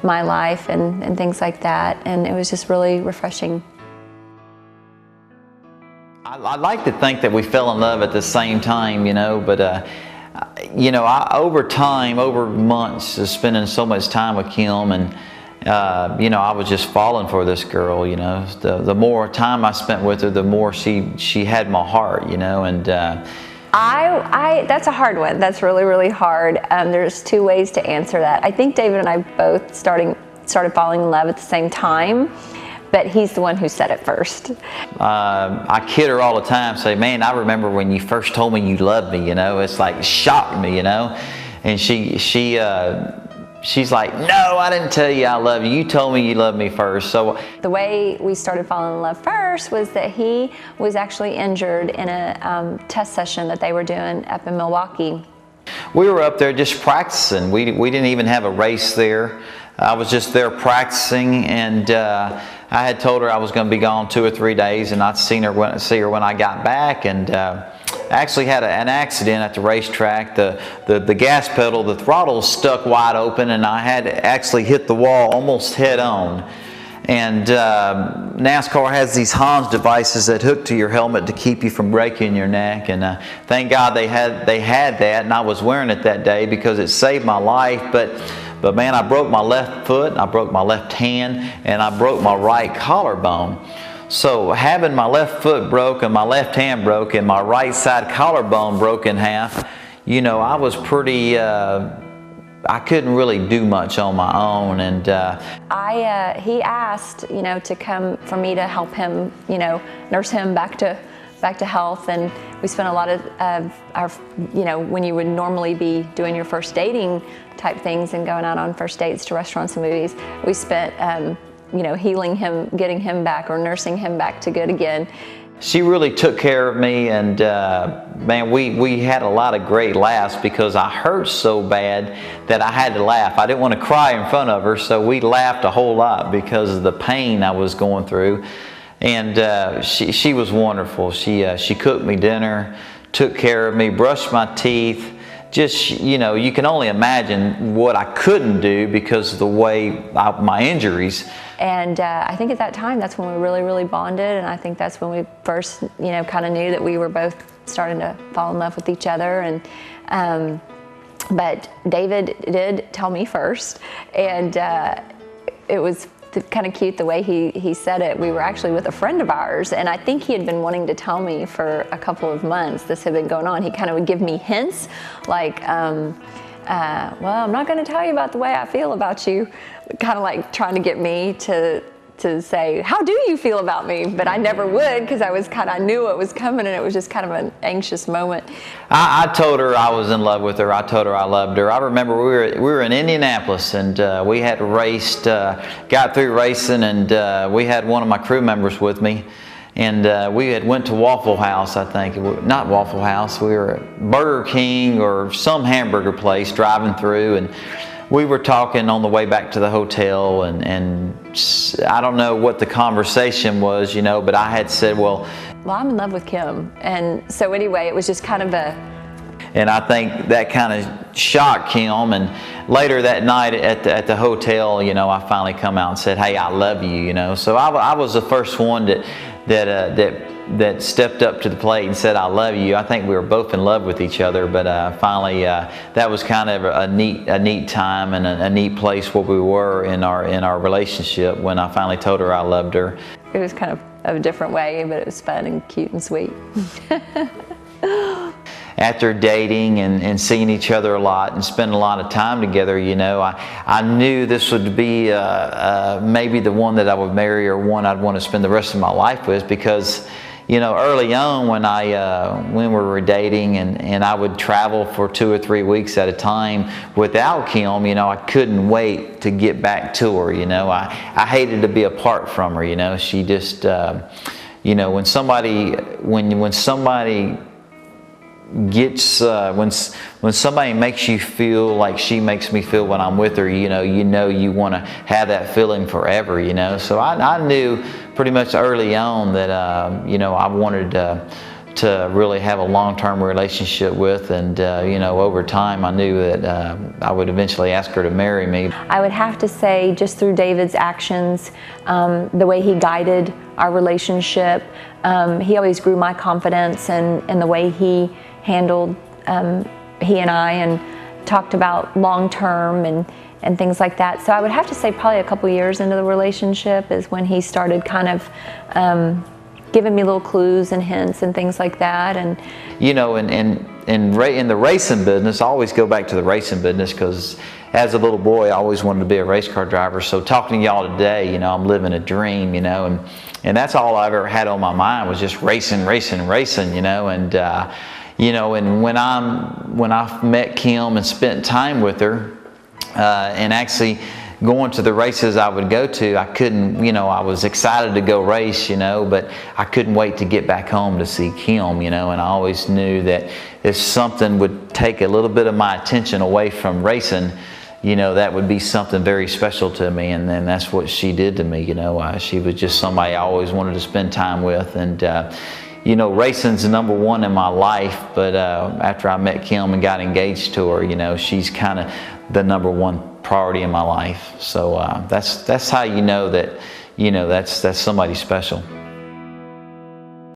my life and things like that, and it was just really refreshing. I like to think that we fell in love at the same time, but over time, over months of spending so much time with Kim, and I was just falling for this girl. The more time I spent with her, the more she had my heart. And that's a hard one. That's really, really hard. There's two ways to answer that. I think David and I both started falling in love at the same time, but he's the one who said it first. I kid her all the time, say, man, I remember when you first told me you loved me, it's like, it shocked me, and she's like, no, I didn't tell you I love you. You told me you loved me first. So the way we started falling in love first was that he was actually injured in a test session that they were doing up in Milwaukee. We were up there just practicing. We didn't even have a race there. I was just there practicing, and I had told her I was going to be gone 2 or 3 days, and I'd see her when I got back, and actually had an accident at the racetrack. The gas pedal, the throttle stuck wide open, and I had actually hit the wall almost head on. And NASCAR has these Hans devices that hook to your helmet to keep you from breaking your neck, and thank God they had that, and I was wearing it that day because it saved my life. But man, I broke my left foot, I broke my left hand, and I broke my right collarbone. So having my left foot broke and my left hand broke and my right side collarbone broke in half, I was pretty, I couldn't really do much on my own. And he asked, to come for me to help him, nurse him back to health. And we spent a lot of our, when you would normally be doing your first dating type things and going out on first dates to restaurants and movies, we spent healing him, getting him back, or nursing him back to good again. She really took care of me, and man, we had a lot of great laughs because I hurt so bad that I had to laugh. I didn't want to cry in front of her, so we laughed a whole lot because of the pain I was going through. And she was wonderful. She cooked me dinner, took care of me, brushed my teeth. Just, you can only imagine what I couldn't do because of the way my injuries. And I think at that time, that's when we really, really bonded. And I think that's when we first, kind of knew that we were both starting to fall in love with each other. And but David did tell me first, and it was kind of cute the way he said it. We were actually with a friend of ours, and I think he had been wanting to tell me for a couple of months. This had been going on. He kind of would give me hints like, well, I'm not going to tell you about the way I feel about you, kind of like trying to get me to say, how do you feel about me? But I never would, because I knew it was coming, and it was just kind of an anxious moment. I told her I was in love with her. I told her I loved her. I remember we were in Indianapolis, and we had raced, got through racing, and we had one of my crew members with me. And we had went to Waffle House, I think. Not Waffle House, we were at Burger King or some hamburger place driving through, and we were talking on the way back to the hotel, and I don't know what the conversation was, but I had said, well, I'm in love with Kim. And so anyway, it was just kind of and I think that kind of shocked Kim. And later that night at the hotel, I finally come out and said, hey, I love you, So I was the first one that stepped up to the plate and said, I love you. I think we were both in love with each other, but finally that was kind of a neat time and a neat place where we were in our relationship when I finally told her I loved her. It was kind of a different way, but it was fun and cute and sweet. After dating and seeing each other a lot and spending a lot of time together, I knew this would be maybe the one that I would marry, or one I'd want to spend the rest of my life with, because early on when we were dating and I would travel for 2 or 3 weeks at a time without Kim, I couldn't wait to get back to her. I hated to be apart from her. She just, when somebody gets when somebody makes you feel like she makes me feel when I'm with her, you want to have that feeling forever. So I knew pretty much early on that I wanted to really have a long-term relationship with, and you know, over time I knew that I would eventually ask her to marry me. I would have to say, just through David's actions, the way he guided our relationship, he always grew my confidence, and the way he handled he and I, and talked about long-term and things like that. So I would have to say probably a couple years into the relationship is when he started kind of giving me little clues and hints and things like that. And you know, in the racing business, I always go back to the racing business because as a little boy, I always wanted to be a race car driver. So talking to y'all today, you know, I'm living a dream, you know, and that's all I've ever had on my mind was just racing, you know, and you know, and when I met Kim and spent time with her, and actually going to the races I would go to, I couldn't, you know, I was excited to go race, you know, but I couldn't wait to get back home to see Kim, you know, and I always knew that if something would take a little bit of my attention away from racing, you know, that would be something very special to me, and then that's what she did to me, you know. She was just somebody I always wanted to spend time with, and you know, racing's number one in my life, but after I met Kim and got engaged to her, you know, she's kind of the number one priority in my life. So that's how you know that, you know, that's somebody special.